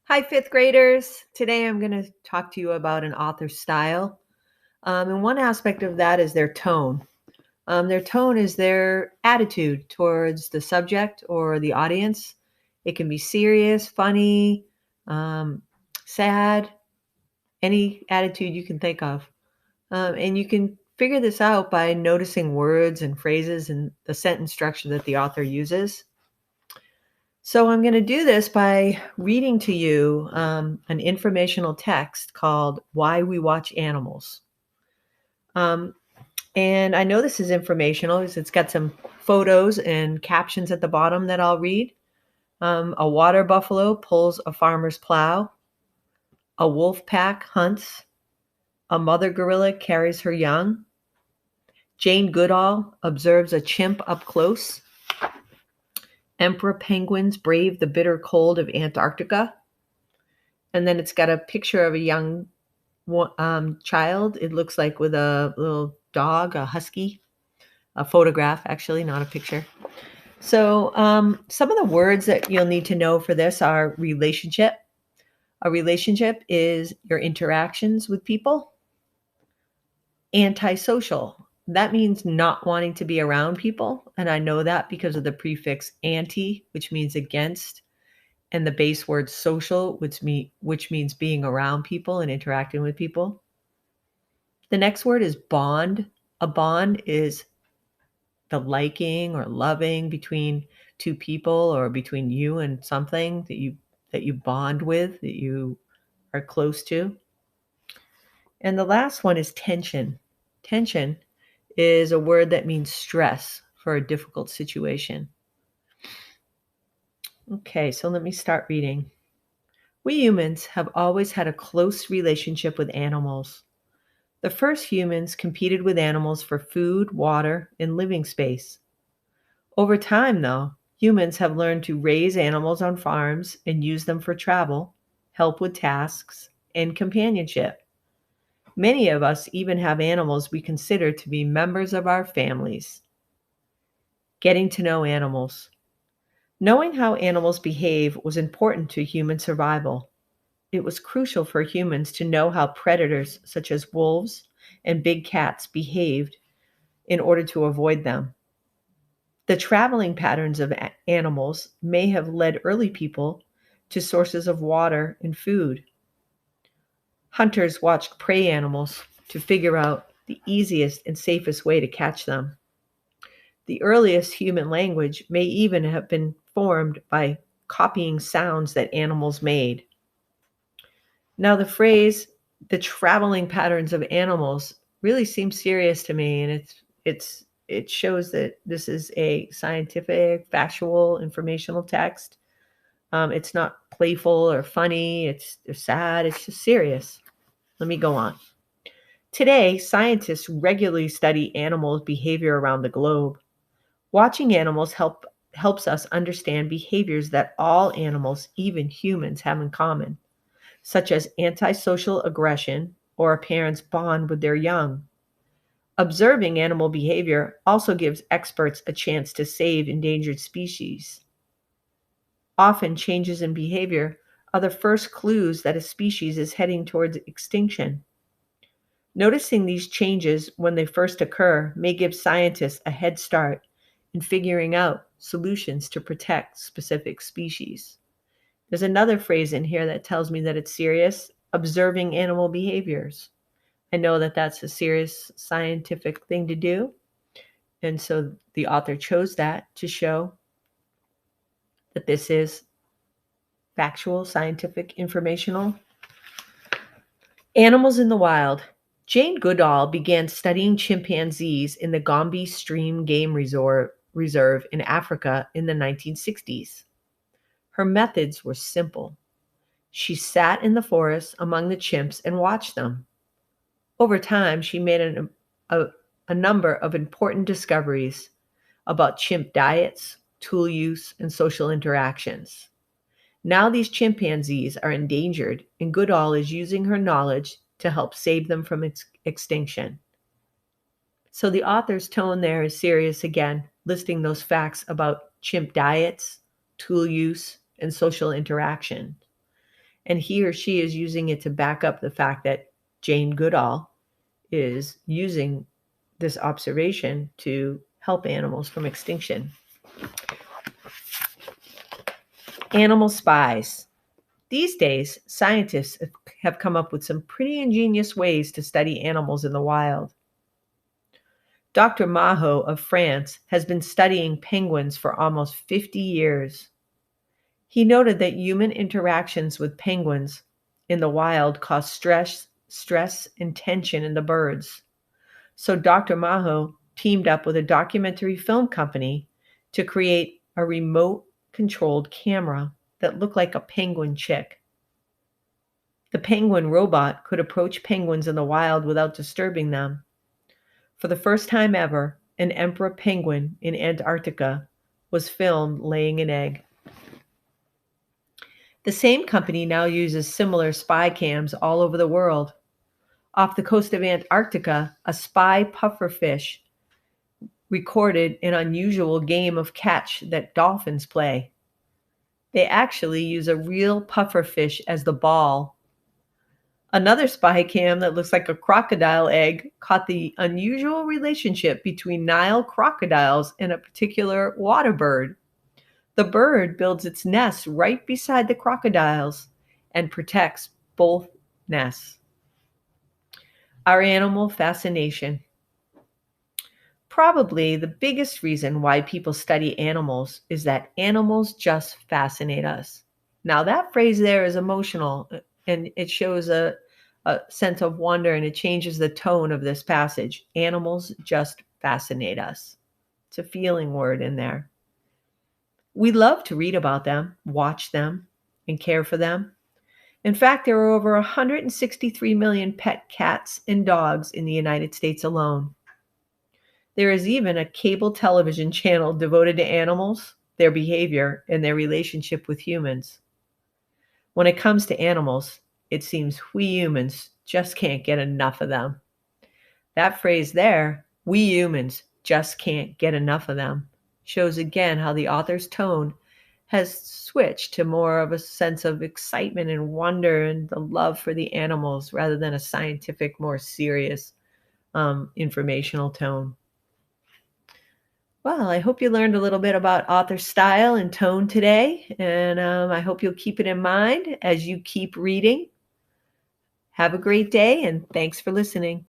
Hi, fifth graders. Today I'm going to talk to you about an author's style. And one aspect of that is their tone. Their tone is their attitude towards the subject or the audience. It can be serious, funny, um, sad, any attitude you can think of. And you can figure this out by noticing words and phrases and the sentence structure that the author uses. So I'm going to do this by reading to you an informational text called Why We Watch Animals. Um, and I know this is informational because it's got some photos and captions at the bottom that I'll read. A water buffalo pulls a farmer's plow. A wolf pack hunts. A mother gorilla carries her young. Jane Goodall observes a chimp up close. Emperor penguins brave the bitter cold of Antarctica. And then it's got a picture of a young child. It looks like with a little dog, a husky, a photograph, actually, not a picture. So, some of the words that you'll need to know for this are relationship. A relationship is your interactions with people. Antisocial. That means not wanting to be around people. And I know that because of the prefix anti, which means against, and the base word social, which means being around people and interacting with people. The next word is bond. A bond is the liking or loving between two people or between you and something that you bond with, that you are close to. And the last one is tension. Tension is a word that means stress for a difficult situation. Okay, so let me start reading. We humans have always had a close relationship with animals. The first humans competed with animals for food, water, and living space. Over time, though, humans have learned to raise animals on farms and use them for travel, help with tasks, and companionship. Many of us even have animals we consider to be members of our families. Getting to know animals. Knowing how animals behave was important to human survival. It was crucial for humans to know how predators such as wolves and big cats behaved in order to avoid them. The traveling patterns of animals may have led early people to sources of water and food. Hunters watched prey animals to figure out the easiest and safest way to catch them. The earliest human language may even have been formed by copying sounds that animals made. Now, the phrase, the traveling patterns of animals, really seems serious to me, and it shows that this is a scientific, factual, informational text. It's not playful or funny. It's sad. It's just serious. Let me go on. Today, scientists regularly study animals' behavior around the globe. Watching animals helps us understand behaviors that all animals, even humans, have in common, such as antisocial aggression or a parent's bond with their young. Observing animal behavior also gives experts a chance to save endangered species. Often, changes in behavior are the first clues that a species is heading towards extinction. Noticing these changes when they first occur may give scientists a head start in figuring out solutions to protect specific species. There's another phrase in here that tells me that it's serious, observing animal behaviors. I know that that's a serious scientific thing to do. And so the author chose that to show that this is factual, scientific, informational. Animals in the wild. Jane Goodall began studying chimpanzees in the Gombe Stream Game Reserve in Africa in the 1960s. Her methods were simple. She sat in the forest among the chimps and watched them. Over time, she made a number of important discoveries about chimp diets, tool use, and social interactions. Now these chimpanzees are endangered, and Goodall is using her knowledge to help save them from extinction. So the author's tone there is serious again, listing those facts about chimp diets, tool use, and social interaction. And he or she is using it to back up the fact that Jane Goodall is using this observation to help animals from extinction. Animal spies. These days, scientists have come up with some pretty ingenious ways to study animals in the wild. Dr. Maho of France has been studying penguins for almost 50 years. He noted that human interactions with penguins in the wild cause stress and tension in the birds. So Dr. Maho teamed up with a documentary film company to create a remote-controlled camera that looked like a penguin chick. The penguin robot could approach penguins in the wild without disturbing them. For the first time ever, an emperor penguin in Antarctica was filmed laying an egg. The same company now uses similar spy cams all over the world. Off the coast of Antarctica, a spy pufferfish recorded an unusual game of catch that dolphins play. They actually use a real pufferfish as the ball. Another spy cam that looks like a crocodile egg caught the unusual relationship between Nile crocodiles and a particular water bird. The bird builds its nest right beside the crocodiles and protects both nests. Our animal fascination. Probably the biggest reason why people study animals is that animals just fascinate us. Now, that phrase there is emotional, and it shows a sense of wonder, and it changes the tone of this passage. Animals just fascinate us. It's a feeling word in there. We love to read about them, watch them, and care for them. In fact, there are over 163 million pet cats and dogs in the United States alone. There is even a cable television channel devoted to animals, their behavior, and their relationship with humans. When it comes to animals, it seems we humans just can't get enough of them. That phrase there, we humans just can't get enough of them, shows again how the author's tone has switched to more of a sense of excitement and wonder and the love for the animals rather than a scientific, more serious informational tone. Well, I hope you learned a little bit about author style and tone today, and I hope you'll keep it in mind as you keep reading. Have a great day, and thanks for listening.